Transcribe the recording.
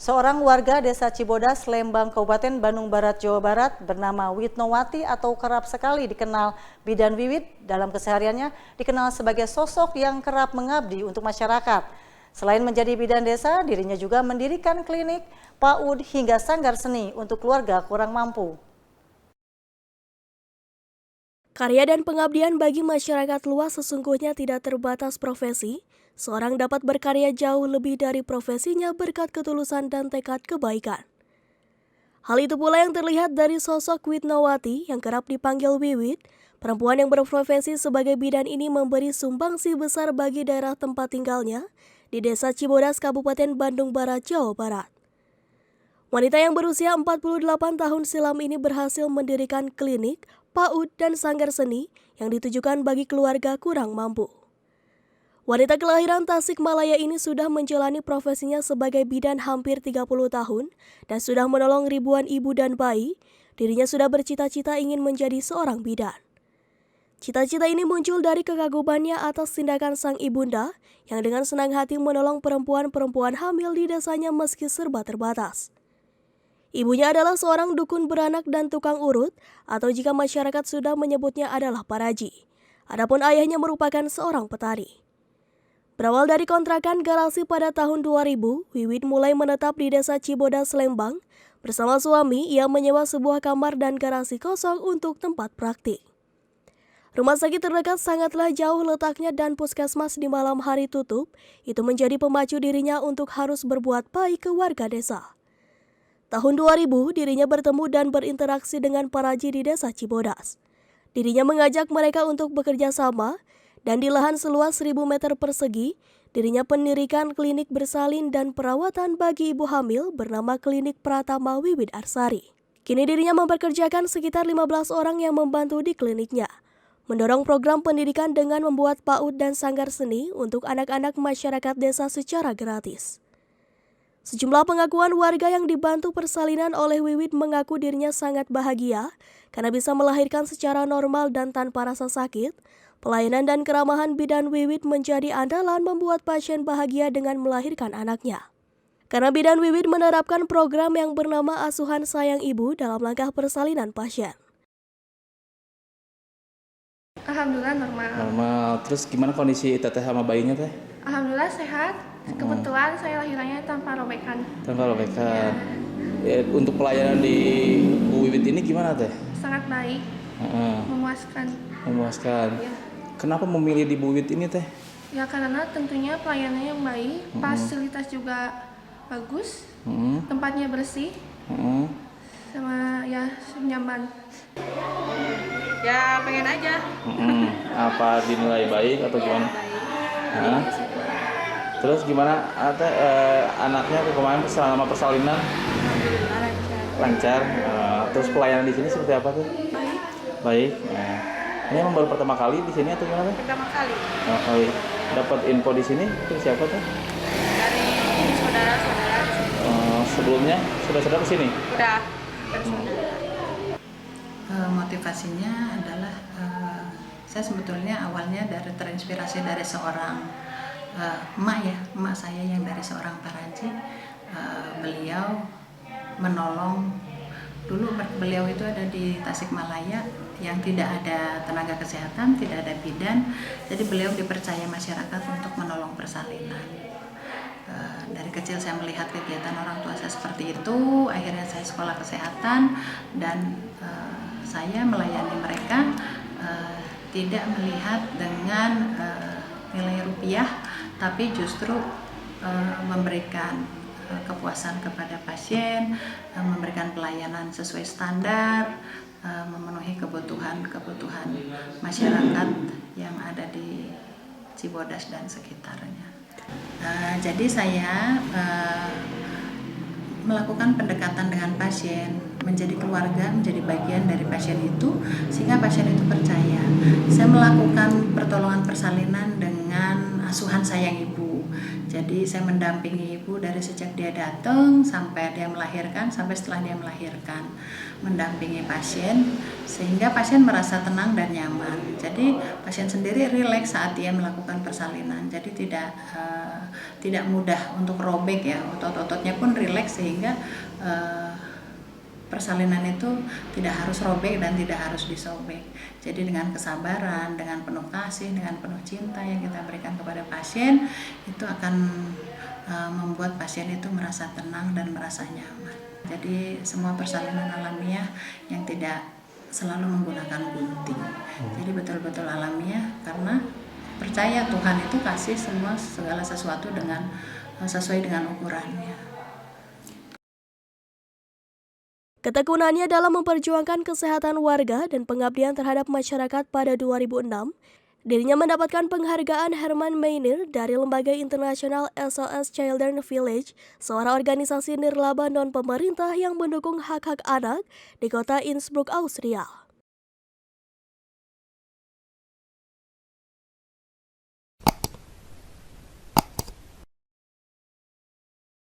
Seorang warga desa Cibodas, Lembang, Kabupaten Bandung Barat, Jawa Barat bernama Witnowati atau kerap sekali dikenal Bidan Wiwit dalam kesehariannya dikenal sebagai sosok yang kerap mengabdi untuk masyarakat. Selain menjadi bidan desa, dirinya juga mendirikan klinik, PAUD hingga sanggar seni untuk keluarga kurang mampu. Karya dan pengabdian bagi masyarakat luas sesungguhnya tidak terbatas profesi. Seorang dapat berkarya jauh lebih dari profesinya berkat ketulusan dan tekad kebaikan. Hal itu pula yang terlihat dari sosok Witnowati yang kerap dipanggil Wiwit. Perempuan yang berprofesi sebagai bidan ini memberi sumbangsi besar bagi daerah tempat tinggalnya di Desa Cibodas, Kabupaten Bandung Barat, Jawa Barat. Wanita yang berusia 48 tahun silam ini berhasil mendirikan klinik, PAUD, dan sanggar seni yang ditujukan bagi keluarga kurang mampu. Wanita kelahiran Tasikmalaya ini sudah menjalani profesinya sebagai bidan hampir 30 tahun dan sudah menolong ribuan ibu dan bayi. Dirinya sudah bercita-cita ingin menjadi seorang bidan. Cita-cita ini muncul dari kekagumannya atas tindakan sang ibunda yang dengan senang hati menolong perempuan-perempuan hamil di desanya meski serba terbatas. Ibunya adalah seorang dukun beranak dan tukang urut, atau jika masyarakat sudah menyebutnya adalah paraji. Adapun ayahnya merupakan seorang petani. Berawal dari kontrakan garasi pada tahun 2000, Wiwit mulai menetap di Desa Cibodas, Lembang. Bersama suami, ia menyewa sebuah kamar dan garasi kosong untuk tempat praktik. Rumah sakit terdekat sangatlah jauh letaknya dan puskesmas di malam hari tutup. Itu menjadi pemacu dirinya untuk harus berbuat baik ke warga desa. Tahun 2000, dirinya bertemu dan berinteraksi dengan paraji di Desa Cibodas. Dirinya mengajak mereka untuk bekerja sama, dan di lahan seluas 1.000 meter persegi, dirinya mendirikan klinik bersalin dan perawatan bagi ibu hamil bernama Klinik Pratama Wiwit Arsari. Kini dirinya mempekerjakan sekitar 15 orang yang membantu di kliniknya, mendorong program pendidikan dengan membuat PAUD dan sanggar seni untuk anak-anak masyarakat desa secara gratis. Sejumlah pengakuan warga yang dibantu persalinan oleh Wiwit mengaku dirinya sangat bahagia karena bisa melahirkan secara normal dan tanpa rasa sakit. Pelayanan dan keramahan bidan Wiwit menjadi andalan membuat pasien bahagia dengan melahirkan anaknya. Karena bidan Wiwit menerapkan program yang bernama Asuhan Sayang Ibu dalam langkah persalinan pasien. Alhamdulillah normal. Normal. Terus gimana kondisi teteh sama bayinya teh? Alhamdulillah sehat. Kebetulan saya lahirannya tanpa robekan. Tanpa robekan. Ya, untuk pelayanan di Bu Wiwit ini gimana teh? Sangat baik. Memuaskan. Memuaskan. Ya. Kenapa memilih di Bu Wiwit ini teh? Ya karena tentunya pelayanannya yang baik, fasilitas juga bagus, tempatnya bersih, sama ya nyaman. Ya pengen aja. Apa dinilai baik atau gimana? Baik. Terus gimana anaknya kemarin selama persalinan? Lancar. Terus pelayanan di sini seperti apa tuh? Baik. Ini emang baru pertama kali di sini atau gimana? Pertama kali. Dapat info di sini dari siapa tuh? Dari saudara-saudara di sini. Sebelumnya sudah ke sini? Udah. Motivasinya adalah saya sebetulnya awalnya terinspirasi dari seorang emak saya yang dari seorang paraji. Beliau menolong, dulu beliau itu ada di Tasikmalaya yang tidak ada tenaga kesehatan, tidak ada bidan, jadi beliau dipercaya masyarakat untuk menolong persalinan. Dari kecil saya melihat kegiatan orang tua saya seperti itu, akhirnya saya sekolah kesehatan dan saya melayani mereka tidak melihat dengan nilai rupiah, tapi justru memberikan kepuasan kepada pasien, memberikan pelayanan sesuai standar, memenuhi kebutuhan masyarakat yang ada di Cibodas dan sekitarnya. Jadi saya melakukan pendekatan dengan pasien, menjadi keluarga, menjadi bagian dari pasien itu, sehingga pasien itu percaya. Saya melakukan pertolongan persalinan dengan asuhan sayang ibu. Jadi saya mendampingi ibu dari sejak dia datang sampai dia melahirkan, sampai setelah dia melahirkan, mendampingi pasien sehingga pasien merasa tenang dan nyaman. Jadi pasien sendiri rileks saat dia melakukan persalinan. Jadi tidak mudah untuk robek ya, otot-ototnya pun rileks sehingga persalinan itu tidak harus robek dan tidak harus disobek. Jadi dengan kesabaran, dengan penuh kasih, dengan penuh cinta yang kita berikan kepada pasien, itu akan membuat pasien itu merasa tenang dan merasa nyaman. Jadi semua persalinan alamiah yang tidak selalu menggunakan gunting. Jadi betul-betul alamiah karena percaya Tuhan itu kasih segala sesuatu dengan sesuai dengan ukurannya. Ketekunannya dalam memperjuangkan kesehatan warga dan pengabdian terhadap masyarakat pada 2006, dirinya mendapatkan penghargaan Herman Meiner dari lembaga internasional SOS Children Village, seorang organisasi nirlaba non-pemerintah yang mendukung hak-hak anak di kota Innsbruck, Austria.